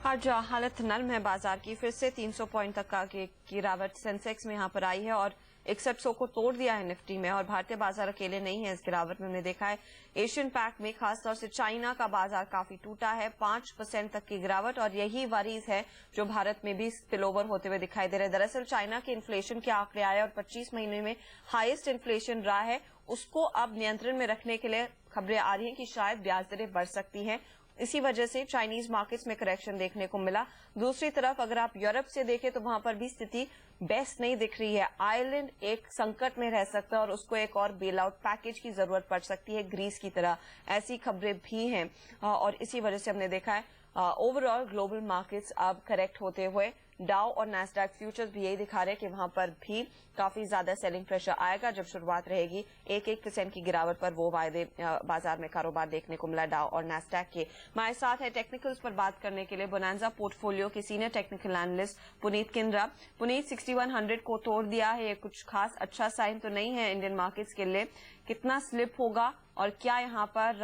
आज हालत नरम है बाजार की। फिर से 300 पॉइंट तक का गिरावट सेंसेक्स में यहां पर आई है और 6100 को तोड़ दिया है निफ्टी में। और भारतीय बाजार अकेले नहीं है इस गिरावट में। हमने देखा है एशियन पैक में खासतौर से चाइना का बाजार काफी टूटा है, 5% तक की गिरावट। और यही वरीज है जो भारत में भी स्पिल ओवर होते हुए दिखाई दे रहे हैं। दरअसल चाइना के इन्फ्लेशन के आंकड़े आए और 25 महीने में हाईएस्ट इन्फ्लेशन रहा है। उसको अब नियंत्रण में रखने के लिए खबरें आ रही हैं कि शायद ब्याज दरें बढ़ सकती हैं। इसी वजह से चाइनीज मार्केट्स में करेक्शन देखने को मिला। दूसरी तरफ अगर आप यूरोप से देखें तो वहां पर भी स्थिति बेस्ट नहीं दिख रही है। आयरलैंड एक संकट में रह सकता है और उसको एक और बेल आउट पैकेज की जरूरत पड़ सकती है ग्रीस की तरह, ऐसी खबरें भी हैं। और इसी वजह से हमने देखा है ओवरऑल ग्लोबल मार्केट्स अब करेक्ट होते हुए डाउ और नैस्डैक फ्यूचर्स भी यही दिखा रहे हैं कि वहां पर भी काफी ज्यादा सेलिंग प्रेशर आएगा जब शुरुआत रहेगी। 1% की गिरावट पर वो वायदे बाजार में कारोबार देखने को मिला डाउ और नैस्डैक के। हमारे साथ है टेक्निकल्स पर बात करने के लिए बोनांजा पोर्टफोलियो के senior technical analyst Puneet Kindra. Puneet, 6100 को तोड़ दिया है, ये कुछ खास अच्छा साइन तो नहीं है इंडियन मार्केट्स के लिए। कितना स्लिप होगा और क्या यहाँ पर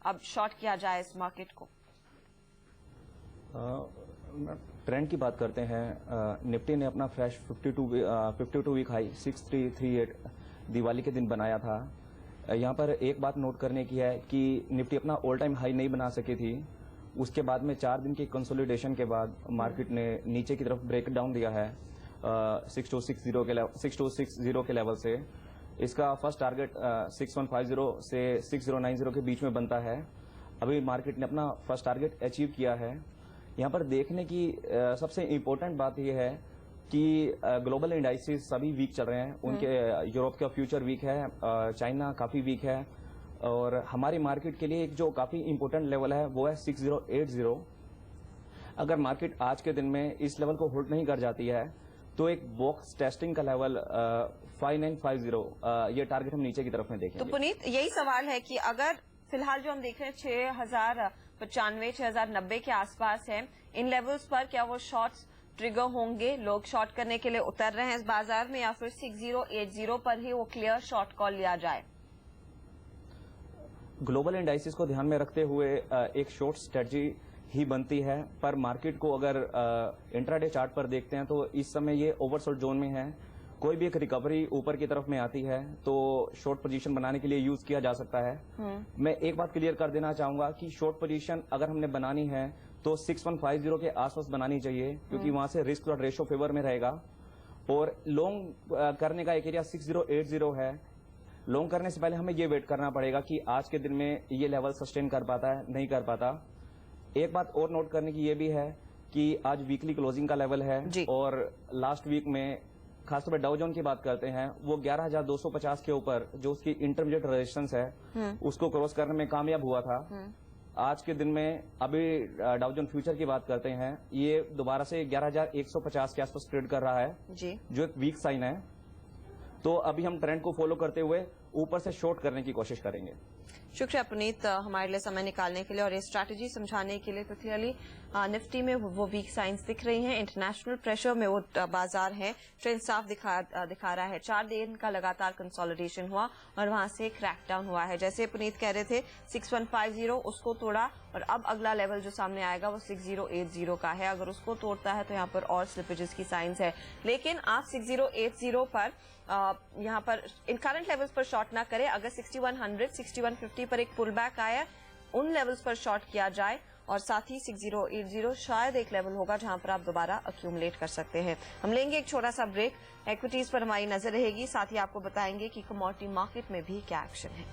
अब शॉर्ट किया जाए इस मार्केट को? ट्रेंड की बात करते हैं। निफ्टी ने अपना फ्रेश 52 वीक हाई 6338 दिवाली के दिन बनाया था। यहाँ पर एक बात नोट करने की है कि निफ्टी अपना ऑल टाइम हाई नहीं बना सकी थी। उसके बाद में 4 दिन की कंसोलिडेशन के बाद मार्केट ने नीचे की तरफ ब्रेक डाउन दिया है 6260 के लेवल से। इसका फर्स्ट टारगेट 6150 से 6090 के बीच में बनता है। अभी मार्केट ने अपना फर्स्ट टारगेट अचीव किया है। यहाँ पर देखने की सबसे इम्पोर्टेंट बात यह है कि ग्लोबल इंडाइसेस सभी वीक चल रहे हैं। उनके यूरोप का फ्यूचर वीक है, चाइना काफी वीक है। और हमारी मार्केट के लिए एक जो काफी इम्पोर्टेंट लेवल है वो है 6080। अगर मार्केट आज के दिन में इस लेवल को होल्ड नहीं कर जाती है तो एक बॉक्स टेस्टिंग का लेवल 5950 ये टारगेट हम नीचे की तरफ में देखेंगे। तो पुनीत, यही सवाल है कि अगर फिलहाल जो हम देख रहे हैं 6095 6090 के आसपास है, इन लेवल्स पर क्या वो शॉर्ट्स ट्रिगर होंगे? लोग शॉर्ट करने के लिए उतर रहे हैं इस बाजार में, या फिर 6080 पर ही वो क्लियर शॉर्ट कॉल लिया जाए? ग्लोबल इंडाइसेस को ध्यान में रखते हुए एक शॉर्ट स्ट्रेटजी ही बनती है। पर मार्केट को अगर इंट्राडे चार्ट पर देखते हैं तो इस समय ये ओवरसोल्ड जोन में है। कोई भी एक रिकवरी ऊपर की तरफ में आती है तो शॉर्ट पोजीशन बनाने के लिए यूज किया जा सकता है। मैं एक बात क्लियर कर देना चाहूंगा कि शॉर्ट पोजीशन अगर हमने बनानी है तो 6150 के आसपास बनानी चाहिए, क्योंकि वहां से रिस्क और रेशो फेवर में रहेगा। और लॉन्ग करने का एक एरिया 6080 है। लॉन्ग करने से पहले हमें ये वेट करना पड़ेगा कि आज के दिन में ये लेवल सस्टेन कर पाता है नहीं कर पाता। एक बात और नोट करने की ये भी है कि आज वीकली क्लोजिंग का लेवल है और लास्ट वीक में खासतौर पर डाउ जोन की बात करते हैं वो 11250 के ऊपर जो उसकी इंटरमीडिएट रेजिस्टेंस है उसको क्रॉस करने में कामयाब हुआ था। आज के दिन में अभी डाउ जोन फ्यूचर की बात करते हैं, ये दोबारा से 11150 के आसपास ट्रेड कर रहा है जी, जो एक वीक साइन है। तो अभी हम ट्रेंड को फॉलो करते हुए ऊपर से शॉर्ट करने की कोशिश करेंगे। शुक्रिया पुनीत हमारे लिए समय निकालने के लिए और ये स्ट्रैटेजी समझाने के लिए। तो क्लियरली निफ्टी में वो वीक साइंस दिख रही हैं, इंटरनेशनल प्रेशर में वो बाजार है, ट्रेंड साफ दिखा रहा है। 4 दिन का लगातार कंसोलिडेशन हुआ और वहां से क्रैकडाउन हुआ है। जैसे पुनीत कह रहे थे 6150 उसको तोड़ा और अब अगला लेवल जो सामने आएगा वो 6080 का है। अगर उसको तोड़ता है तो यहाँ पर और स्लिपेजेस की साइंस है। लेकिन आप 6080 पर यहाँ पर इन करंट लेवल्स पर शॉर्ट ना करें। अगर 6100 6150 पर एक पुल बैक आया, उन लेवल्स पर शॉर्ट किया जाए। और साथ ही 6080 शायद एक लेवल होगा जहां पर आप दोबारा अक्यूमुलेट कर सकते हैं। हम लेंगे एक छोटा सा ब्रेक। इक्विटीज पर हमारी नजर रहेगी, साथ ही आपको बताएंगे कि कमोडिटी मार्केट में भी क्या एक्शन है।